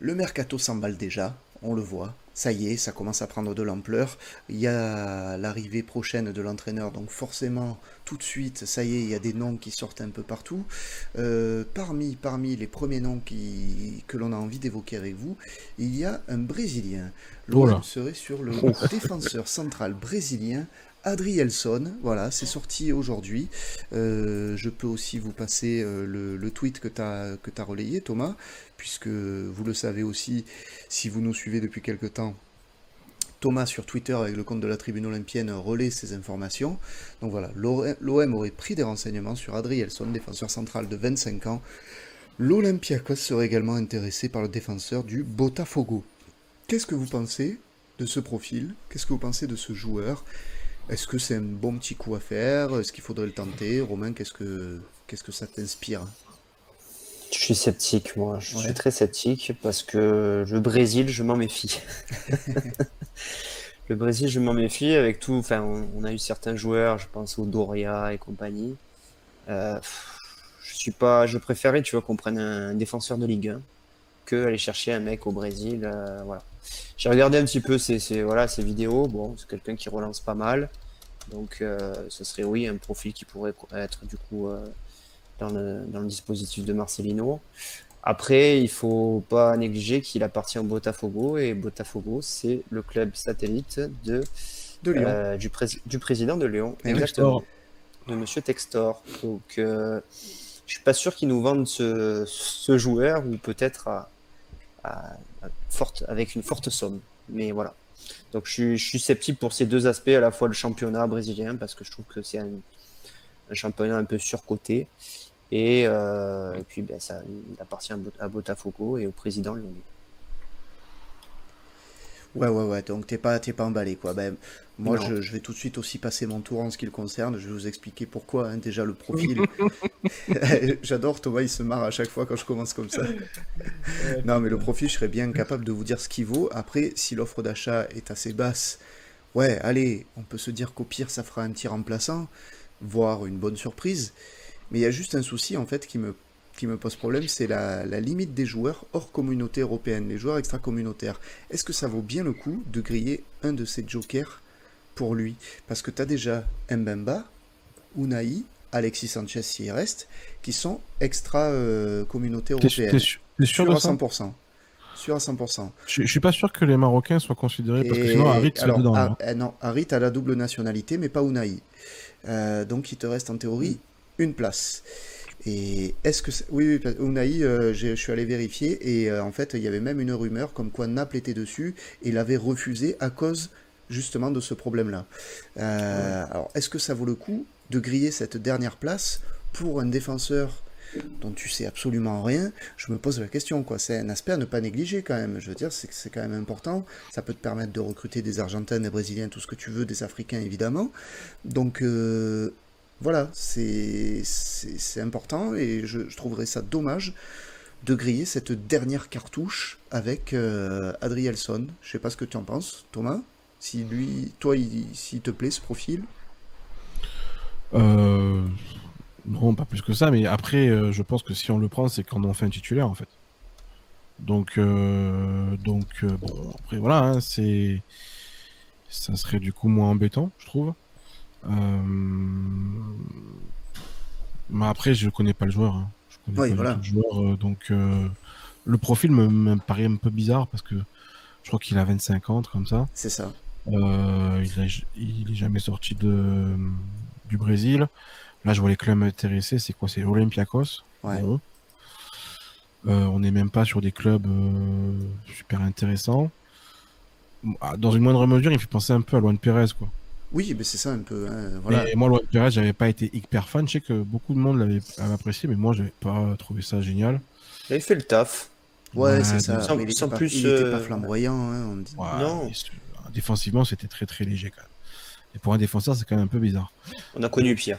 Le mercato s'emballe déjà, on le voit. Ça y est, ça commence à prendre de l'ampleur. Il y a l'arrivée prochaine de l'entraîneur, donc forcément, tout de suite, ça y est, il y a des noms qui sortent un peu partout. Parmi les premiers noms que l'on a envie d'évoquer avec vous, il y a un Brésilien. Oh L'OM là. serait sur le Ouf. défenseur central brésilien Adrielson. Voilà, c'est sorti aujourd'hui. Je peux aussi vous passer le tweet que tu as relayé, Thomas, puisque vous le savez aussi, si vous nous suivez depuis quelque temps, Thomas sur Twitter avec le compte de la Tribune Olympienne relaie ces informations. Donc voilà, l'OM aurait pris des renseignements sur Adrielson, défenseur central de 25 ans. L'Olympiakos serait également intéressé par le défenseur du Botafogo. Qu'est-ce que vous pensez de ce profil? Qu'est-ce que vous pensez de ce joueur? Est-ce que c'est un bon petit coup à faire? Est-ce qu'il faudrait le tenter? Romain, qu'est-ce que ça t'inspire? Je suis sceptique, moi. Je suis Ouais. très sceptique parce que le Brésil, je m'en méfie. Le Brésil, je m'en méfie avec tout. Enfin, on a eu certains joueurs, je pense au Doria et compagnie. Je suis pas. Je préférais, tu vois, qu'on prenne un défenseur de Ligue 1 que aller chercher un mec au Brésil. Voilà. J'ai regardé un petit peu voilà, ces vidéos. Bon, c'est quelqu'un qui relance pas mal. Donc, ce serait, oui, un profil qui pourrait être du coup dans le dispositif de Marcelino. Après, il faut pas négliger qu'il appartient au Botafogo et Botafogo, c'est le club satellite De Lyon. du président de Lyon, Eh oui. exactement, Textor. de Monsieur Textor. Donc, je suis pas sûr qu'ils nous vendent ce joueur ou peut-être avec une forte somme. Mais voilà. Donc, je suis sceptique pour ces deux aspects, à la fois le championnat brésilien, parce que je trouve que c'est un championnat un peu surcoté. Et puis, ben, ça, il appartient à Botafogo et au président lyonnais. Ouais, ouais, ouais, donc t'es pas emballé, quoi. Ben, moi, Non. je vais tout de suite aussi passer mon tour en ce qui le concerne. Je vais vous expliquer pourquoi, hein. Déjà, le profil. J'adore Thomas, il se marre à chaque fois quand je commence comme ça. Non, mais le profil, je serais bien capable de vous dire ce qu'il vaut. Après, si l'offre d'achat est assez basse, ouais, allez, on peut se dire qu'au pire, ça fera un petit remplaçant, voire une bonne surprise. Mais il y a juste un souci, en fait, qui me pose problème, c'est la limite des joueurs hors communauté européenne, les joueurs extra-communautaires. Est-ce que ça vaut bien le coup de griller un de ces jokers pour lui? Parce que tu as déjà Mbemba, Unai, Alexis Sanchez s'il reste, qui sont extra-communauté européenne. T'es sûr Sûr de à ça? 100%. Sûr à 100%. Je suis pas sûr que les Marocains soient considérés parce que sinon Harit Et serait alors, dedans là, hein. non, Harit a la double nationalité, mais pas Unai. Donc il te reste en théorie une place. Et est-ce que oui, oui, Unai, je suis allé vérifier et en fait il y avait même une rumeur comme quoi Naples était dessus et l'avait refusé à cause justement de ce problème-là. Alors est-ce que ça vaut le coup de griller cette dernière place pour un défenseur dont tu sais absolument rien? Je me pose la question, quoi. C'est un aspect à ne pas négliger quand même. Je veux dire, c'est quand même important. Ça peut te permettre de recruter des Argentins, des Brésiliens, tout ce que tu veux, des Africains évidemment. Donc voilà, c'est important et je trouverais ça dommage de griller cette dernière cartouche avec Adrielson. Je sais pas ce que tu en penses, Thomas. Si lui, toi, s'il te plaît ce profil. Euh, non, pas plus que ça, mais après, je pense que si on le prend, c'est qu'on en fait un titulaire en fait. Bon, après voilà, hein, ça serait du coup moins embêtant, je trouve. Mais après, je connais pas le joueur, hein. Je connais Oui, pas du tout voilà, le joueur, le profil me paraît un peu bizarre parce que je crois qu'il a 25 ans, comme ça. c'est ça. Il est jamais sorti du Brésil. Là, je vois les clubs intéressés. C'est quoi? C'est Olympiakos. Ouais. Bon. On n'est même pas sur des clubs super intéressants. Dans une moindre mesure, il me fait penser un peu à Luan Pérez, quoi. Oui, mais c'est ça un peu, hein, Mais voilà. moi, Luan Pérez, j'avais pas été hyper fan. Je sais que beaucoup de monde avait apprécié, mais moi, j'avais pas trouvé ça génial. Il avait fait le taf, Ouais, c'est Ouais, ça. Mais sans, sans il plus. était pas Voilà. flamboyant, hein, ouais, Non, et défensivement, c'était très très léger quand même. Et pour un défenseur, c'est quand même un peu bizarre. on a connu pire.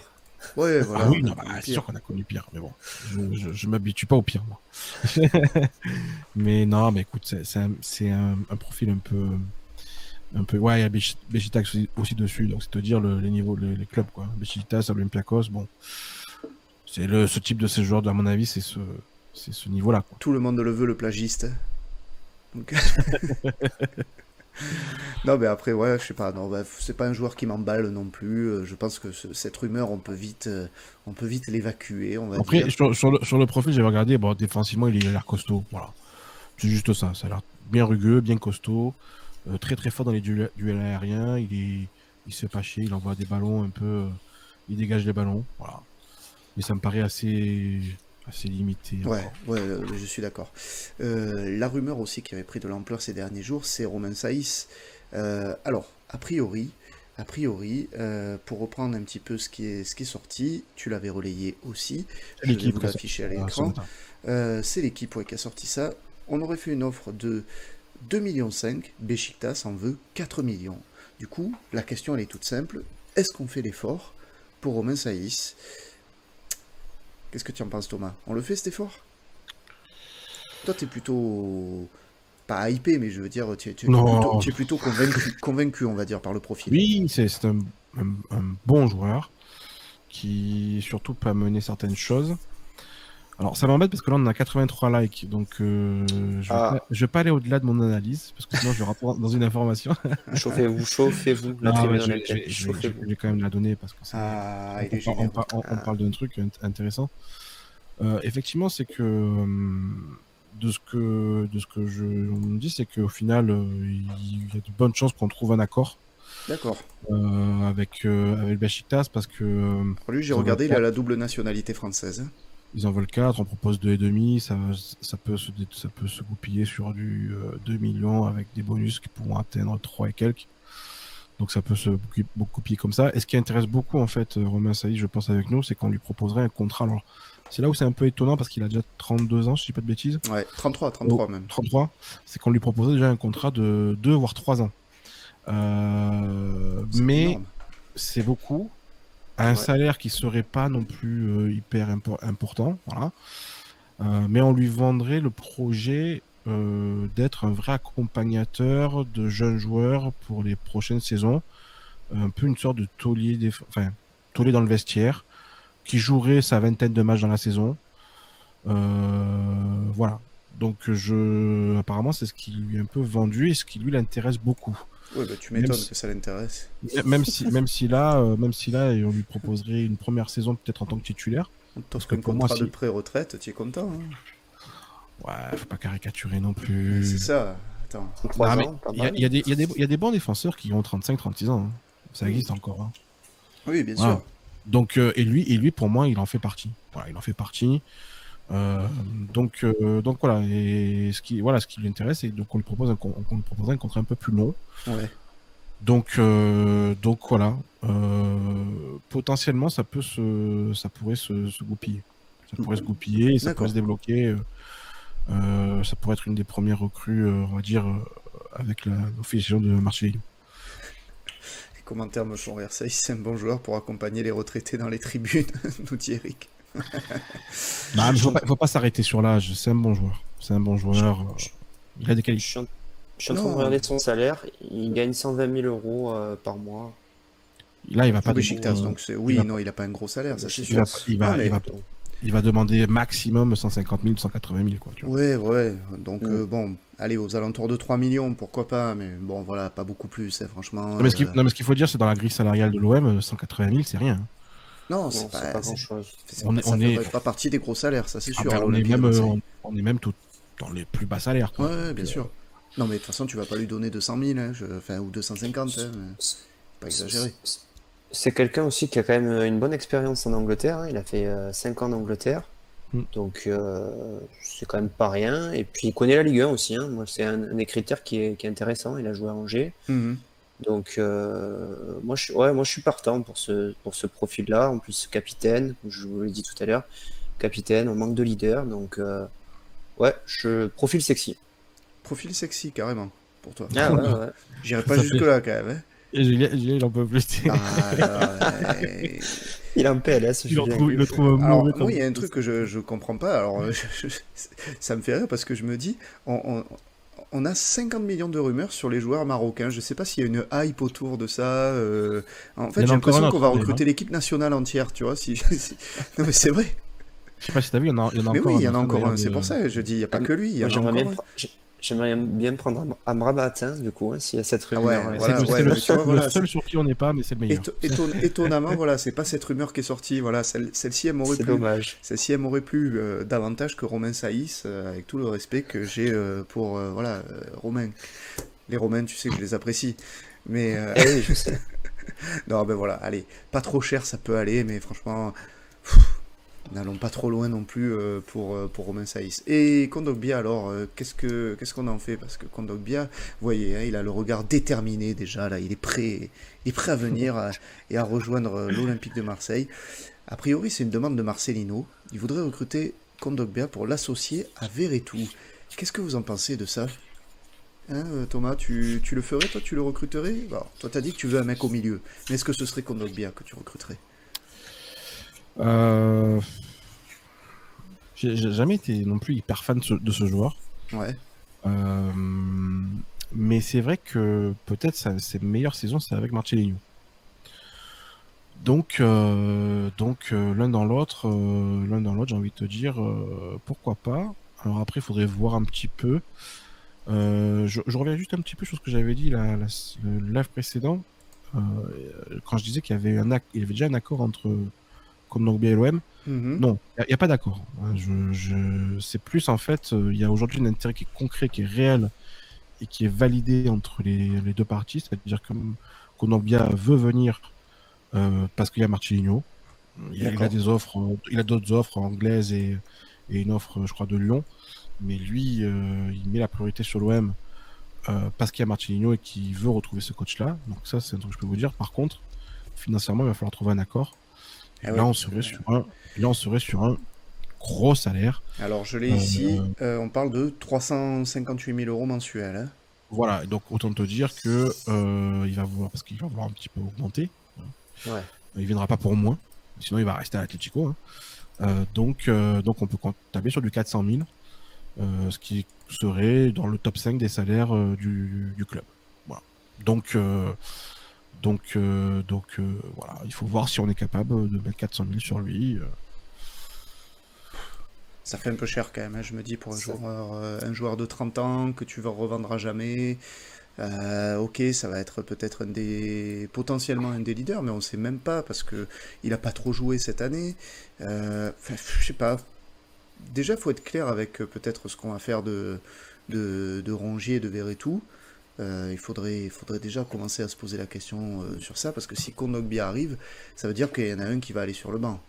Ouais, Ah voilà, oui, on a non, bah, connu c'est sûr pire. qu'on a connu pire, mais bon, je m'habitue pas au pire, moi. Mais non, mais écoute, c'est un profil un peu, ouais, il y a Beşiktaş aussi dessus, donc c'est te dire les niveaux, les clubs, quoi. Beşiktaş, Olympiakos, bon, ce type de ces joueurs, à mon avis, c'est ce niveau-là, quoi. Tout le monde le veut, le plagiste. Donc... Non, mais après, ouais, je sais pas. Non, bah, c'est pas un joueur qui m'emballe non plus. Je pense que cette rumeur, on peut vite l'évacuer, on va Après, dire. sur le profil, j'avais regardé, bon, défensivement, il a l'air costaud. Voilà. C'est juste ça. Ça a l'air bien rugueux, bien costaud. Très très fort dans les duels aériens. Il se fait pas chier, il envoie des ballons un peu. Il dégage les ballons. Voilà. Mais ça me paraît assez limité. Ouais, Encore. ouais, je suis d'accord. La rumeur aussi qui avait pris de l'ampleur ces derniers jours, c'est Romain Saïs. Alors, pour reprendre un petit peu ce qui est sorti, tu l'avais relayé aussi, C'est je vais l'équipe vous qui a l'afficher à ce l'écran. matin. C'est l'équipe ouais, qui a sorti ça. On aurait fait une offre de 2,5 millions, Beşiktaş en veut 4 millions. Du coup, la question elle est toute simple, est-ce qu'on fait l'effort pour Romain Saïs? Qu'est-ce que tu en penses, Thomas? On le fait cet effort? Toi, t'es plutôt pas hypé, mais je veux dire, Non. tu es plutôt convaincu, on va dire, par le profil. Oui, c'est un bon joueur qui surtout peut amener certaines choses. Alors ça m'embête parce que là on a 83 likes, donc je vais pas aller au-delà de mon analyse parce que sinon je vais rentrer dans une information. Chauffez-vous, la Non, tribune mais dans je la vais tête, chauffez-vous. je vais quand même la donner parce que Ah, il est on généreux. on parle d'un truc intéressant. Effectivement, c'est que de ce que on me dit, c'est qu'au final il y a de bonnes chances qu'on trouve un accord D'accord. avec Beşiktaş parce que Pour lui, j'ai ils en veulent regardé, il a 4, la double nationalité française. Hein. ils en veulent 4, on propose 2,5, ça peut se goupiller sur du 2 millions avec des bonus qui pourront atteindre 3 et quelques. Donc ça peut se goupiller comme ça. Et ce qui intéresse beaucoup en fait Romain Saïs, je pense avec nous, c'est qu'on lui proposerait un contrat. Alors c'est là où c'est un peu étonnant parce qu'il a déjà 32 ans, si je dis pas de bêtises. Ouais, 33 Oh, même. 33, c'est qu'on lui proposait déjà un contrat de 2 voire 3 ans. C'est Mais énorme. c'est beaucoup à un Ouais. salaire qui serait pas non plus hyper important, voilà. Mais on lui vendrait le projet d'être un vrai accompagnateur de jeunes joueurs pour les prochaines saisons, un peu une sorte de taulier dans le vestiaire, qui jouerait sa vingtaine de matchs dans la saison. Voilà. Donc apparemment c'est ce qui lui est un peu vendu et ce qui lui l'intéresse beaucoup. Oui, bah, tu Même m'étonnes si, que ça l'intéresse. même si là, on lui proposerait une première saison peut-être en tant que titulaire. On Parce t'offre que un pour moi, contrat de si, pré-retraite, tu es content. Hein. ouais, faut pas caricaturer non C'est plus. ça. Attends. 3 Non, mais ans, pas il y a, mal. il y a des, il y a des, il y a des bons défenseurs qui ont 35-36 ans. Hein. Ça existe encore. Hein. Oui, bien Voilà. sûr. Donc, et lui, pour moi, il en fait partie. Voilà, il en fait partie. Donc voilà. Et ce qui lui intéresse, c'est donc on lui propose on lui proposerait un contrat un peu plus long. Ouais. Donc voilà. Potentiellement, ça pourrait se goupiller. Ça pourrait se goupiller et ça D'accord. pourrait se débloquer. Ça pourrait être une des premières recrues, on va dire, avec l'officiation de Marseille. Les commentaires me font rire. Ça, c'est un bon joueur pour accompagner les retraités dans les tribunes, nous dit Eric. Bah, mais faut pas s'arrêter sur l'âge. C'est un bon joueur. C'est un bon joueur. Il a des Je qualités. suis en, je suis en train de Non. regarder son salaire. Il gagne 120 000 euros par mois. Là, il va pas Pour Beşiktaş, demander- donc oui, il va- non, il a pas un gros salaire, ça c'est il va, sûr. il va, Non, mais- il va demander maximum 150 000, 180 000 quoi. Tu vois. Ouais. Donc Mm. bon, allez, aux alentours de 3 millions, pourquoi pas, mais bon, voilà, pas beaucoup plus, hein, franchement. Non, mais ce qu'il faut dire, c'est dans la grille salariale de l'OM, 180 000, c'est rien. Hein. Non, Non, c'est c'est pas, pas grand-chose. On est- ça on est- ferait pas partie des gros salaires, ça c'est Ah sûr. ben, à on est l'Olympique de même, Marseille. on est même tout dans les plus bas salaires. Quoi. Ouais, Donc, bien sûr. Non, mais de toute façon, tu vas pas lui donner 200 000, hein, enfin, ou 250, hein, mais pas exagéré. C'est quelqu'un aussi qui a quand même une bonne expérience en Angleterre. Hein. Il a fait 5 ans en Angleterre. Mm. Donc c'est quand même pas rien. Et puis il connaît la Ligue 1 aussi. Hein. Moi, c'est un des critères qui est intéressant. Il a joué à Angers. Mhm. Donc moi je suis partant pour ce profil-là. En plus capitaine, comme je vous l'ai dit tout à l'heure, capitaine, on manque de leader. Donc profil sexy. Profil sexy, carrément, pour toi. Ah ouais. J'irai pas Ça jusque-là, quand même. Hein. Et Julien, il en peut plus. Ah, là, ouais. Il est en PLS. Il Julien. le trouve Alors, mauvais. moi, il y a un truc que je comprends pas. Alors, ça me fait rire parce que je me dis, on a 50 millions de rumeurs sur les joueurs marocains. Je sais pas s'il y a une hype autour de ça. En Il fait, y en a j'ai encore l'impression un qu'on va autre, recruter l'équipe nationale entière, tu vois. Non, mais c'est vrai. Je sais pas si t'as vu, il y en a Mais encore oui, il y en a autre, encore d'ailleurs, un. C'est pour ça, je dis, il n'y a pas que lui. Il y en a Moi, encore un. j'aimerais bien prendre Amrabat, hein, du coup, hein, s'il y a cette Ah ouais, rumeur. voilà, C'est ouais, le mais tu vois, seul, le voilà, seul sur qui on n'est pas, mais c'est le meilleur. étonnamment, voilà, c'est pas cette rumeur qui est sortie, voilà, celle-ci, elle m'aurait C'est plu. dommage. Celle-ci, elle m'aurait plu davantage que Romain Saïs, avec tout le respect que j'ai pour, voilà, Romain. Les Romains, tu sais que je les apprécie. Mais, Eh oui, je sais. non, ben voilà, allez, pas trop cher, ça peut aller, mais franchement, n'allons pas trop loin non plus pour Romain Saïs. Et Kondogbia, alors, qu'est-ce qu'on en fait? Parce que Kondogbia, vous voyez, hein, il a le regard déterminé déjà, là, il est prêt à venir et à rejoindre l'Olympique de Marseille. A priori, c'est une demande de Marcelino. Il voudrait recruter Kondogbia pour l'associer à Verretou. Qu'est-ce que vous en pensez de ça? Hein, Thomas, tu le ferais, toi, tu le recruterais? Alors, toi, t'as dit que tu veux un mec au milieu, mais est-ce que ce serait Kondogbia que tu recruterais? Euh, j'ai jamais été non plus hyper fan de ce joueur. Ouais, Euh, mais c'est vrai que peut-être ses meilleures saisons, c'est avec Marcelinho. Donc, l'un dans l'autre, j'ai envie de te dire, pourquoi pas. Alors après, il faudrait voir un petit peu. Je reviens juste un petit peu sur ce que j'avais dit le live précédent, euh, quand je disais qu'il y avait il y avait déjà un accord entre Kondogbia et l'OM. mhm, Non, il n'y a pas d'accord, hein. C'est plus en fait, il y a aujourd'hui un intérêt qui est concret, qui est réel et qui est validé entre les deux parties. C'est-à-dire que Kondogbia veut venir parce qu'il y a Marcelinho. Il a d'accord. des offres, il a d'autres offres anglaises et une offre, je crois, de Lyon. Mais lui, il met la priorité sur l'OM parce qu'il y a Marcelinho et qu'il veut retrouver ce coach-là. Donc ça, c'est un truc que je peux vous dire. Par contre, financièrement, il va falloir trouver un accord. Et Ah ouais, là, parce que... on serait sur un gros salaire. Alors, je l'ai Euh, ici, on parle de 358 000 euros mensuels, hein. voilà. Et donc, autant te dire que il va vouloir, parce qu'il va vouloir un petit peu augmenter. Ouais. Il viendra pas pour moins. Sinon, il va rester à l'Atlético, hein. Donc, on peut tabler sur du 400 000. Ce qui serait dans le top 5 des salaires du club. Voilà. Donc, voilà, il faut voir si on est capable de mettre 400 000 sur lui. Ça fait un peu cher quand même, hein, je me dis, pour Ça- un joueur de 30 ans que tu ne revendras jamais. Ok, ça va être peut-être potentiellement un des leaders, mais on ne sait même pas parce que il a pas trop joué cette année. Enfin, je sais pas. Déjà, il faut être clair avec peut-être ce qu'on va faire de Rongier et de Verretou. Il faudrait déjà commencer à se poser la question sur ça, parce que si Kondogbia arrive, ça veut dire qu'il y en a un qui va aller sur le banc.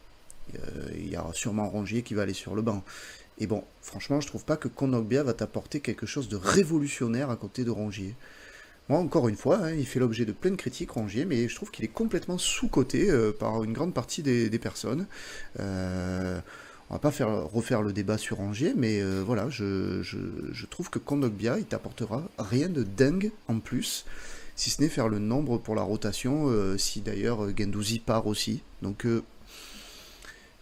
Il y aura sûrement Rongier qui va aller sur le banc. Et bon, franchement, je trouve pas que Kondogbia va t'apporter quelque chose de révolutionnaire à côté de Rongier. Moi, encore une fois, hein, il fait l'objet de plein de critiques, Rongier, mais je trouve qu'il est complètement sous-coté par une grande partie des personnes. Euh, on va pas refaire le débat sur Rongier, mais voilà, je trouve que Kondogbia, il t'apportera rien de dingue en plus, si ce n'est faire le nombre pour la rotation, si d'ailleurs Guendouzi part aussi. Donc,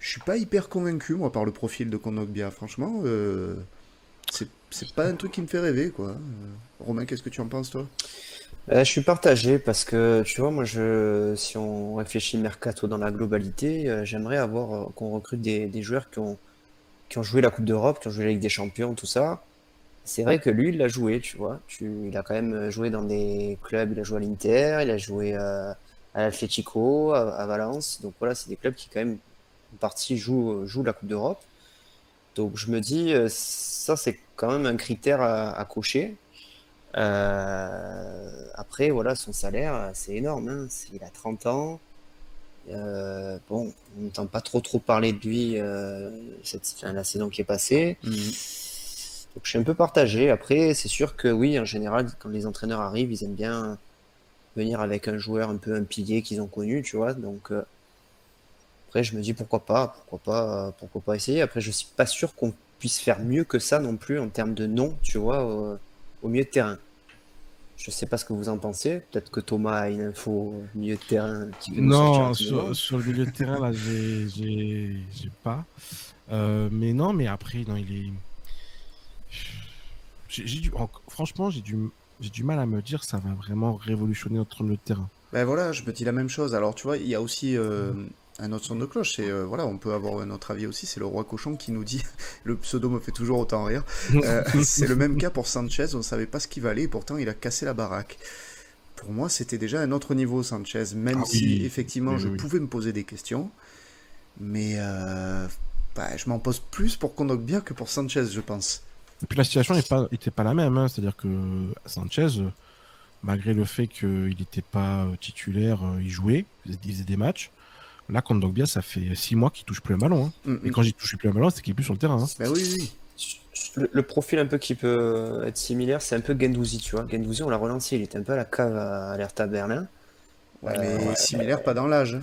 je suis pas hyper convaincu, moi, par le profil de Kondogbia. Franchement, c'est pas un truc qui me fait rêver, quoi. Romain, qu'est-ce que tu en penses, toi? Je suis partagé parce que tu vois, moi, si on réfléchit mercato dans la globalité, j'aimerais qu'on recrute des joueurs qui ont joué la Coupe d'Europe, qui ont joué la Ligue des Champions, tout ça. C'est vrai que lui, il l'a joué, tu vois. Il a quand même joué dans des clubs, il a joué à l'Inter, il a joué à l'Atlético, à Valence. Donc voilà, c'est des clubs qui quand même en partie jouent la Coupe d'Europe. Donc je me dis, ça c'est quand même un critère à cocher. Après, voilà, son salaire, c'est énorme, hein. Il a 30 ans. Bon, on n'entend pas trop parler de lui la saison qui est passée. Mhm. Donc je suis un peu partagé. Après, c'est sûr que oui, en général, quand les entraîneurs arrivent, ils aiment bien venir avec un joueur un peu un pilier qu'ils ont connu, tu vois. Donc après, je me dis pourquoi pas essayer. Après, je suis pas sûr qu'on puisse faire mieux que ça non plus en termes de nom, tu vois, au milieu de terrain. Je sais pas ce que vous en pensez. Peut-être que Thomas a une info au milieu de terrain qui peut nous sortir un Non, petit moment. sur le milieu de terrain, là, j'ai pas. Mais non, mais après, non, il est. Franchement, j'ai du mal à me dire que ça va vraiment révolutionner notre milieu de terrain. Ben voilà, je me dis la même chose. Alors, tu vois, il y a aussi Un autre son de cloche, c'est voilà, on peut avoir un autre avis aussi, c'est le roi cochon qui nous dit, le pseudo me fait toujours autant rire, c'est le même cas pour Sanchez, on ne savait pas ce qu'il valait, et pourtant il a cassé la baraque. Pour moi, c'était déjà un autre niveau, Sanchez, même Ah si oui, effectivement oui, je oui, oui. pouvais me poser des questions, mais bah, je m'en pose plus pour Kondogbia que pour Sanchez, je pense. Et puis la situation était pas la même, hein. C'est-à-dire que Sanchez, malgré le fait qu'il n'était pas titulaire, il jouait, il faisait des matchs. Là, contre Dogbia, ça fait 6 mois qu'il touche plus un ballon, hein. Mm, Et mm. quand j'y touche plus un ballon, c'est qu'il est plus sur le terrain, hein. Ben oui, oui. Le profil un peu qui peut être similaire, c'est un peu Gendouzi, tu vois. Gendouzi, on l'a relancé, il était un peu à la cave à l'Hertha Berlin. Ouais, mais similaire, pas dans l'âge.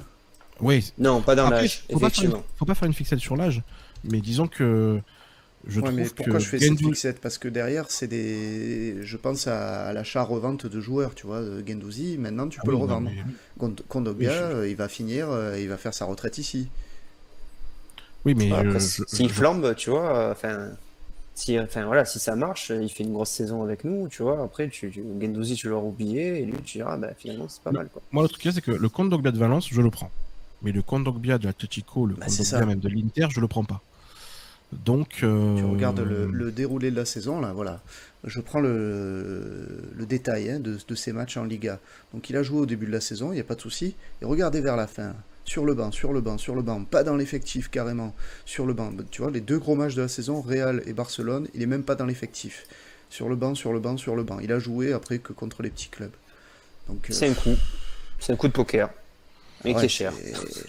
Oui. Non, pas dans Après, l'âge, effectivement. faut pas faire une fixette sur l'âge, mais disons que je Ouais, mais trouve pourquoi que je fais cette Gendouzi, fixette? Parce que derrière, c'est des. Je pense à l'achat-revente de joueurs, tu vois. Gendouzi, maintenant, tu ah peux le oui, non, revendre. mais oui, Kondogbia, il va finir, il va faire sa retraite ici. oui, mais Ouais, après, je, s'il je- flambe, tu vois, enfin voilà, si ça marche, il fait une grosse saison avec nous, tu vois. Après, Gendouzi, tu l'auras oublié, et lui, tu diras, bah finalement, c'est pas le- mal, quoi. moi, le truc, c'est que le Kondogbia de Valence, je le prends. Mais le Kondogbia de l'Atlético, le Bah, c'est Kondogbia ça. même de l'Inter, je le prends pas. Donc, Tu regardes le déroulé de la saison, là, voilà. Je prends le détail hein, de ces matchs en Liga. Donc il a joué au début de la saison, il n'y a pas de souci. Et regardez vers la fin. Sur le banc, sur le banc, sur le banc. Pas dans l'effectif carrément. Sur le banc. Tu vois, les deux gros matchs de la saison, Real et Barcelone, il est même pas dans l'effectif. Sur le banc, sur le banc, sur le banc. Il a joué après que contre les petits clubs. Donc, C'est un coup. C'est un coup de poker, mais qui ouais, est cher.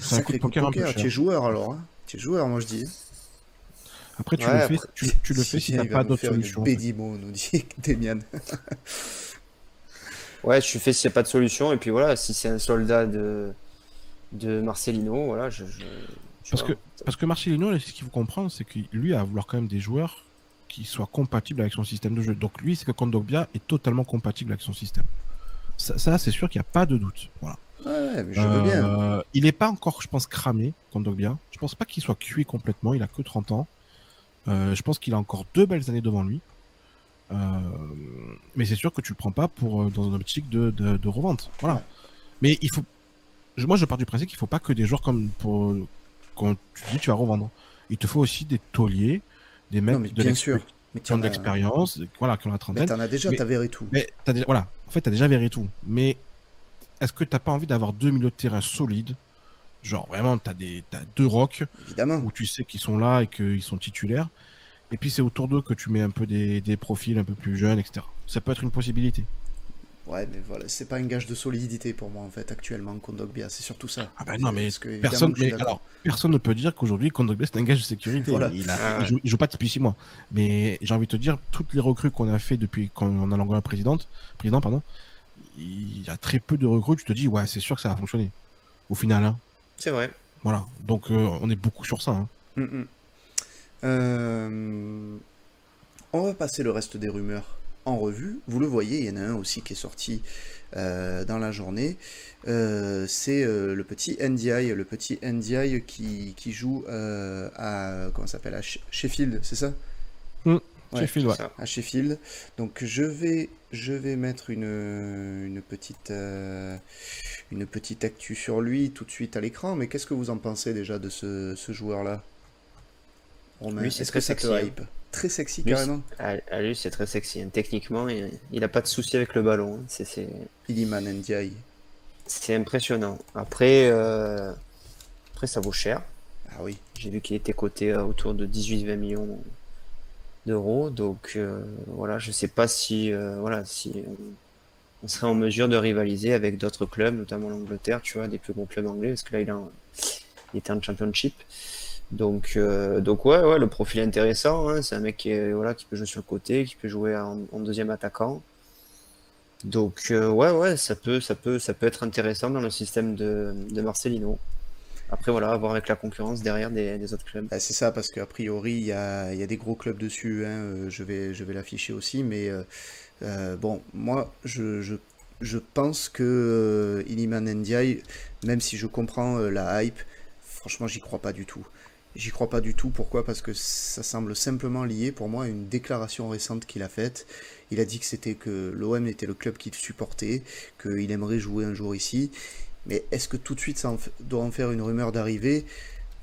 c'est un coup de poker un peu Tu es cher. joueur alors. Hein. Tu es joueur, moi je dis. Après, Ouais, après, tu le fais si Il t'as va pas nous d'autre faire une solution, en fait. Bédimo, nous dit Demian. ouais, tu fais s'il n'y a pas de solution, et puis voilà, si c'est un soldat de Marcelino, voilà, tu Parce que, vois. parce que Marcelino, ce qu'il faut comprendre, c'est que lui a vouloir quand même des joueurs qui soient compatibles avec son système de jeu. Donc lui, c'est que Kondogbia est totalement compatible avec son système. Ça, c'est sûr qu'il n'y a pas de doute. Voilà. Ouais, mais je veux bien. Il n'est pas encore, je pense, cramé, Kondogbia. Je pense pas qu'il soit cuit complètement. Il a que 30 ans. Je pense qu'il a encore 2 belles années devant lui. Euh, mais c'est sûr que tu le prends pas pour dans une optique de revente. Voilà. Ouais. Mais il faut. Moi, je pars du principe qu'il faut pas que des joueurs comme pour quand tu dis tu vas revendre. Il te faut aussi des tauliers, des mecs Non, mais bien sûr. Mais qui ont de l'expérience, voilà, qui ont la mais trentaine. t'en as déjà, Mais, t'as verré tout. mais t'as déjà, voilà. En fait, t'as déjà verré tout. Mais est-ce que t'as pas envie d'avoir 2 milieux de terrain solides? Genre vraiment, t'as 2 rocks Évidemment. où tu sais qu'ils sont là et qu'ils sont titulaires. Et puis c'est autour d'eux que tu mets un peu des profils un peu plus jeunes, etc. Ça peut être une possibilité. Ouais, mais voilà, c'est pas un gage de solidité pour moi en fait actuellement Kondogbia, c'est surtout ça. Ah ben non, mais Parce que, évidemment, personne, que je suis mais d'accord. alors, personne ne peut dire qu'aujourd'hui, Kondogbia, c'est un gage de sécurité. Voilà. Il joue pas depuis 6 mois. Mais j'ai envie de te dire, toutes les recrues qu'on a fait depuis qu'on a l'Angola président, pardon, il y a très peu de recrues, tu te dis, ouais, c'est sûr que ça va fonctionner. Au final, hein. C'est vrai. Voilà. Donc, on est beaucoup sur ça, hein. Mm, mm. Euh, On va passer le reste des rumeurs en revue. Vous le voyez, il y en a un aussi qui est sorti dans la journée. C'est le petit NDI qui joue à comment ça s'appelle, à Sheffield, c'est ça? Mm. Ouais, Sheffield, ouais. Ça. à Sheffield. Donc je vais mettre une petite actu sur lui tout de suite à l'écran. Mais qu'est-ce que vous en pensez déjà de ce joueur-là, Romain? Lui, c'est Est-ce que très ça te sexy, hein. hype? Très sexy Lui, carrément. lui, c'est très sexy, hein. Techniquement, il n'a pas de souci avec le ballon, hein. Iliman Ndiaye. C'est impressionnant. Après, ça vaut cher. Ah oui. J'ai vu qu'il était coté autour de 18-20 millions d'euros. Donc voilà, je sais pas si, si on serait en mesure de rivaliser avec d'autres clubs, notamment l'Angleterre, tu vois, des plus gros clubs anglais, parce que là, il était en Championship. Donc ouais, le profil est intéressant, hein. C'est un mec qui peut jouer sur le côté, qui peut jouer en deuxième attaquant. Donc ouais, ça peut être intéressant dans le système de Marcelino. Après voilà, à voir avec la concurrence derrière des autres clubs. Bah, c'est ça, parce qu'a priori, il y a des gros clubs dessus, hein, je vais l'afficher aussi, mais bon, moi, je pense que Iliman Ndiaye, même si je comprends la hype, franchement, j'y crois pas du tout. J'y crois pas du tout, pourquoi? Parce que ça semble simplement lié pour moi à une déclaration récente qu'il a faite. Il a dit que l'OM était le club qu'il supportait, qu'il aimerait jouer un jour ici. Mais est-ce que tout de suite doit en faire une rumeur d'arrivée?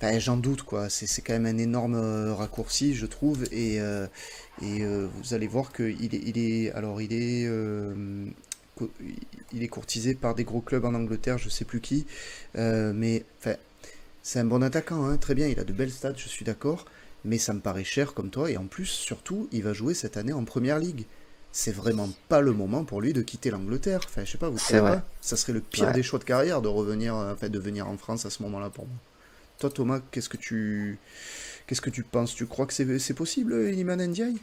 Ben, j'en doute, quoi. C'est quand même un énorme raccourci, je trouve. Vous allez voir alors co- il est courtisé par des gros clubs en Angleterre, je sais plus qui. Mais enfin, c'est un bon attaquant, hein, très bien. Il a de belles stats, je suis d'accord. Mais ça me paraît cher comme toi. Et en plus, surtout, il va jouer cette année en Première Ligue. C'est vraiment pas le moment pour lui de quitter l'Angleterre. Enfin, je sais pas, vous C'est trouvez vrai. pas? Ça serait le pire Ouais. des choix de carrière de revenir, enfin, de venir en France à ce moment-là pour moi. Toi, Thomas, qu'est-ce que tu penses? Tu crois que c'est possible, Iliman Ndiaye?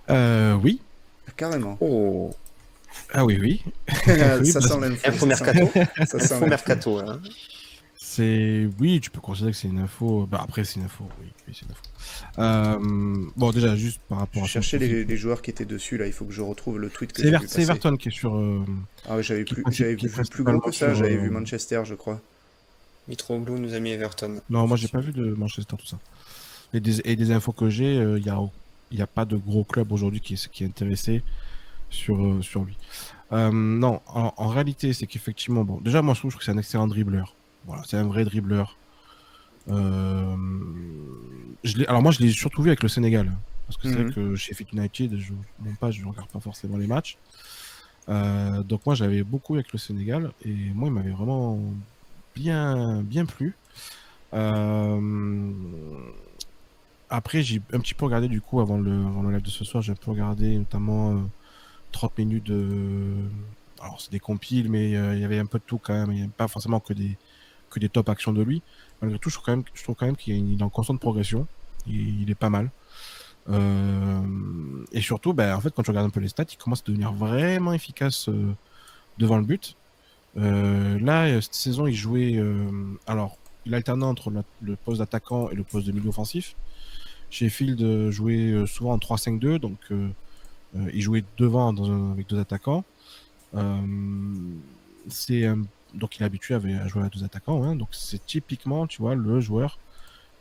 Oui. Ah, carrément. Oh, Ah oui, oui. Oui, Ça bah, sent l'info. info mercato. Ça sent Info l'info. mercato, hein. oui, tu peux considérer que c'est une info. Bah après, c'est une info. Oui, oui, c'est une info. Bon, déjà, juste par Je rapport à son cherchais profil. les joueurs qui étaient dessus, là. Il faut que je retrouve le tweet que C'est j'ai vu C'est passer. Everton qui est sur, Ah ouais, qui est j'avais qui est vu plus gros principalement que ça. sur. J'avais vu Manchester, je crois. Mitroglou nous a mis Everton. Non, moi j'ai pas vu Effectivement. de Manchester tout ça. Et des infos que j'ai, il y a pas de gros club aujourd'hui qui est intéressé sur lui. Non, en réalité, c'est qu'effectivement, bon, déjà moi je trouve que c'est un excellent dribbleur. Voilà, c'est un vrai dribbleur. Euh, alors moi je l'ai surtout vu avec le Sénégal, hein, parce que c'est vrai Mhm. que chez Fit United, je regarde pas forcément les matchs. Donc moi j'avais beaucoup avec le Sénégal et moi il m'avait vraiment bien plu. Euh, Après j'ai un petit peu regardé du coup avant le live de ce soir, j'ai un peu regardé notamment 30 minutes de... Alors c'est des compiles, mais il y avait un peu de tout quand même, il n'y avait pas forcément que des top actions de lui. Malgré tout, je trouve quand même qu'il est en constante progression, il est pas mal. Et surtout, ben, en fait, quand tu regardes un peu les stats, il commence à devenir vraiment efficace devant le but. Là, cette saison, il jouait. Alors, il alternait entre le poste d'attaquant et le poste de milieu offensif. Sheffield jouait souvent en 3-5-2, donc il jouait devant avec deux attaquants. Euh, c'est donc il est habitué à jouer à deux attaquants, hein, donc c'est typiquement, tu vois, le joueur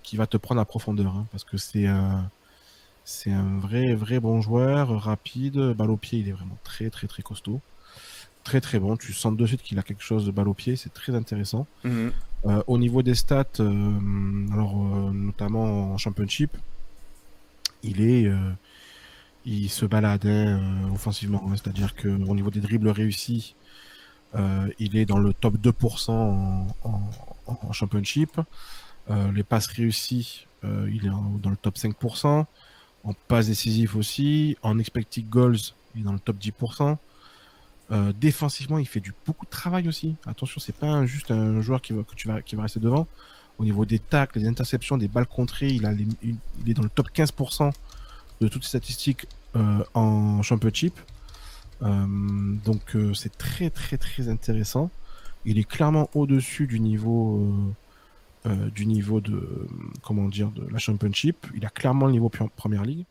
qui va te prendre à profondeur, hein, parce que c'est un vrai bon joueur, rapide, balle au pied, il est vraiment très costaud, très bon. Tu sens de suite qu'il a quelque chose de balle au pied, c'est très intéressant. Mhm. Au niveau des stats, notamment en Championship, il est il se balade offensivement, hein, c'est-à-dire qu'au niveau des dribbles réussis, il est dans le top 2% en Championship. Les passes réussies, il est dans le top 5%. En passes décisives aussi. En expected goals, il est dans le top 10%. Défensivement, il fait beaucoup de travail aussi. Attention, c'est pas juste un joueur qui va rester devant. Au niveau des tacles, des interceptions, des balles contrées, il est dans le top 15% de toutes les statistiques en Championship. Donc c'est très intéressant. Il est clairement au-dessus du niveau de comment dire de la Championship. Il a clairement le niveau Première Ligue.